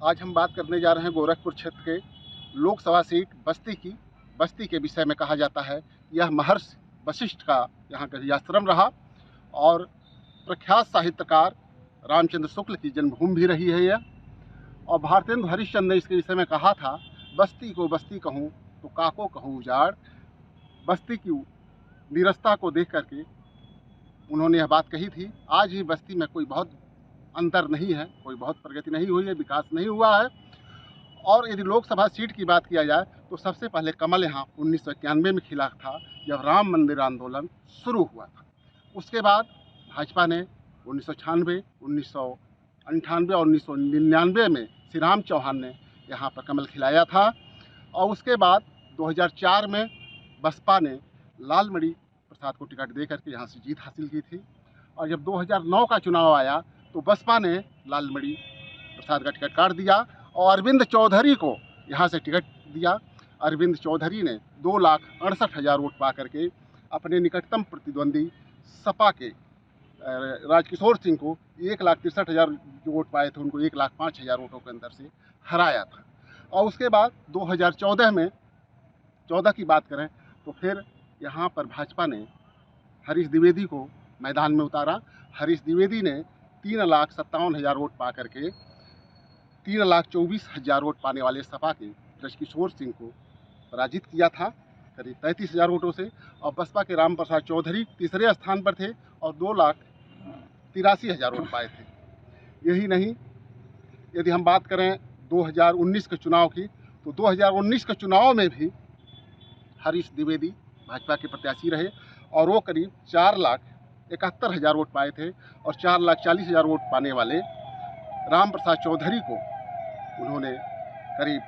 आज हम बात करने जा रहे हैं गोरखपुर क्षेत्र के लोकसभा सीट बस्ती की। बस्ती के विषय में कहा जाता है यह महर्षि वशिष्ठ का यहाँ का आश्रम रहा और प्रख्यात साहित्यकार रामचंद्र शुक्ल की जन्मभूमि भी रही है यह। और भारतेंदु हरिश्चंद्र ने इसके विषय में कहा था, बस्ती को बस्ती कहूँ तो काको कहूँ उजाड़। बस्ती की नीरसता को देख करके उन्होंने यह बात कही थी। आज भी बस्ती में कोई बहुत अंतर नहीं है, कोई बहुत प्रगति नहीं हुई है, विकास नहीं हुआ है। और यदि लोकसभा सीट की बात किया जाए तो सबसे पहले कमल यहाँ 1991 में खिला था, जब राम मंदिर आंदोलन शुरू हुआ था। उसके बाद भाजपा ने 1996, 1998 और 1999 में श्री राम चौहान ने यहाँ पर कमल खिलाया था। और उसके बाद 2004 में बसपा ने लालमणि प्रसाद को टिकट दे करके यहाँ से जीत हासिल की थी। और जब 2009 का चुनाव आया तो बसपा ने लालमणि प्रसाद का टिकट काट दिया और अरविंद चौधरी को यहाँ से टिकट दिया। अरविंद चौधरी ने 2,68,000 वोट पा करके अपने निकटतम प्रतिद्वंदी सपा के राजकिशोर सिंह को 1,63,000 जो वोट पाए थे उनको 1,05,000 वोटों के अंदर से हराया था। और उसके बाद 2014 में 14 की बात करें तो फिर यहाँ पर भाजपा ने हरीश द्विवेदी को मैदान में उतारा। हरीश द्विवेदी ने 3,57,000 वोट पा करके 3,24,000 वोट पाने वाले सपा के ब्रजकिशोर सिंह को पराजित किया था करीब 33,000 वोटों से। और बसपा के राम प्रसाद चौधरी तीसरे स्थान पर थे और 2,83,000 वोट पाए थे। यही नहीं, यदि हम बात करें 2019 के चुनाव की तो 2019 के चुनाव में भी हरीश द्विवेदी भाजपा के प्रत्याशी रहे और वो करीब 4,71,000 वोट पाए थे। और 4,40,000 वोट पाने वाले राम प्रसाद चौधरी को उन्होंने करीब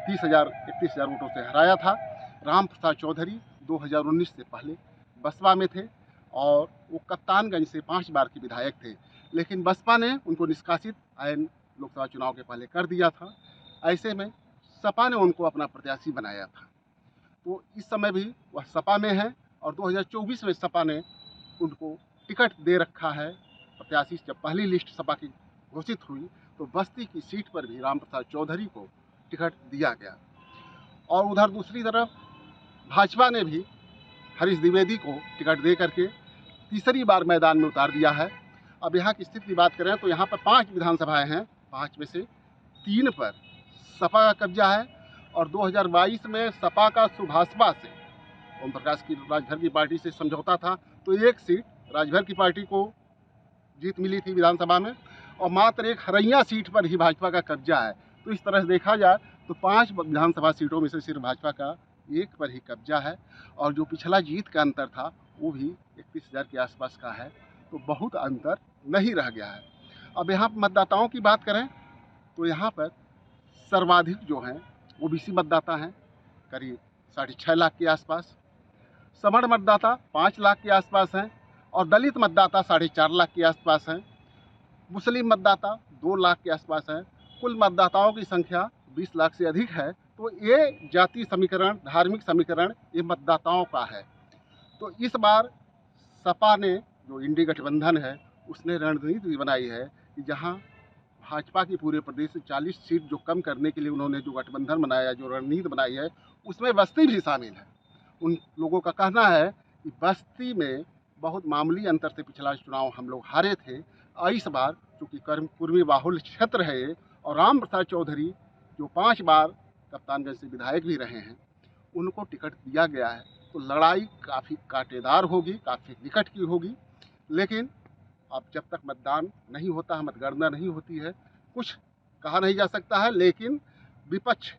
30,000-31,000 वोटों से हराया था। राम प्रसाद चौधरी 2019 से पहले बसपा में थे और वो कप्तानगंज से 5 बार के विधायक थे, लेकिन बसपा ने उनको निष्कासित ऐन लोकसभा चुनाव के पहले कर दिया था। ऐसे में सपा ने उनको अपना प्रत्याशी बनाया था। तो इस समय भी वह सपा में है और 2024 में सपा ने उनको टिकट दे रखा है प्रत्याशी। जब पहली लिस्ट सपा की घोषित हुई तो बस्ती की सीट पर भी राम प्रसाद चौधरी को टिकट दिया गया। और उधर दूसरी तरफ भाजपा ने भी हरीश द्विवेदी को टिकट दे करके तीसरी बार मैदान में उतार दिया है। अब यहाँ की स्थिति की बात करें तो यहाँ पर 5 विधानसभाएं हैं, 5 में से 3 पर सपा का कब्जा है। और 2022 में सपा का सुभाषपा से ओम प्रकाश की राजभर की पार्टी से समझौता था तो एक सीट राजभर की पार्टी को जीत मिली थी विधानसभा में और मात्र एक हरैया सीट पर ही भाजपा का कब्जा है। तो इस तरह से देखा जाए तो 5 विधानसभा सीटों में से सिर्फ भाजपा का एक पर ही कब्जा है और जो पिछला जीत का अंतर था वो भी 31,000 के आसपास का है। तो बहुत अंतर नहीं रह गया है। अब यहाँ मतदाताओं की बात करें तो यहाँ पर सर्वाधिक जो हैं ओबीसी मतदाता हैं, करीब 6.5 लाख के आसपास। सवर्ण मतदाता 5 लाख के आसपास हैं और दलित मतदाता 4.5 लाख के आसपास हैं। मुस्लिम मतदाता 2 लाख के आसपास हैं। कुल मतदाताओं की संख्या 20 लाख से अधिक है। तो ये जाति समीकरण, धार्मिक समीकरण ये मतदाताओं का है। तो इस बार सपा ने जो इंडी गठबंधन है उसने रणनीति बनाई है कि जहां भाजपा की पूरे प्रदेश से 40 सीट जो कम करने के लिए उन्होंने जो गठबंधन बनाया, जो रणनीति बनाई है, उसमें बस्ती भी शामिल है। उन लोगों का कहना है कि बस्ती में बहुत मामूली अंतर से पिछला चुनाव हम लोग हारे थे और इस बार चूँकि कुर्मी बाहुल क्षेत्र है और राम प्रसाद चौधरी जो 5 बार कप्तानगंज से विधायक भी रहे हैं उनको टिकट दिया गया है। तो लड़ाई काफ़ी कांटेदार होगी, काफ़ी निकट की होगी। लेकिन अब जब तक मतदान नहीं होता है, मतगणना नहीं होती है, कुछ कहा नहीं जा सकता है। लेकिन विपक्ष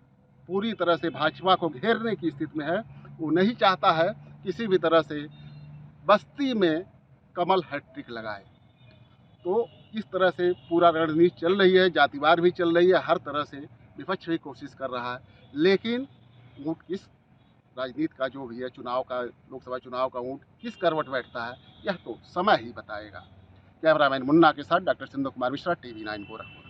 पूरी तरह से भाजपा को घेरने की स्थिति में है। वो नहीं चाहता है किसी भी तरह से बस्ती में कमल हैट्रिक लगाए। तो इस तरह से पूरा रणनीति चल रही है, जातिवार भी चल रही है, हर तरह से विपक्ष भी कोशिश कर रहा है। लेकिन ऊँट किस राजनीति का जो भी है, चुनाव का, लोकसभा चुनाव का ऊँट किस करवट बैठता है, यह तो समय ही बताएगा। कैमरामैन मुन्ना के साथ डॉक्टर सिंधु कुमार मिश्रा, TV9 गोरखपुर।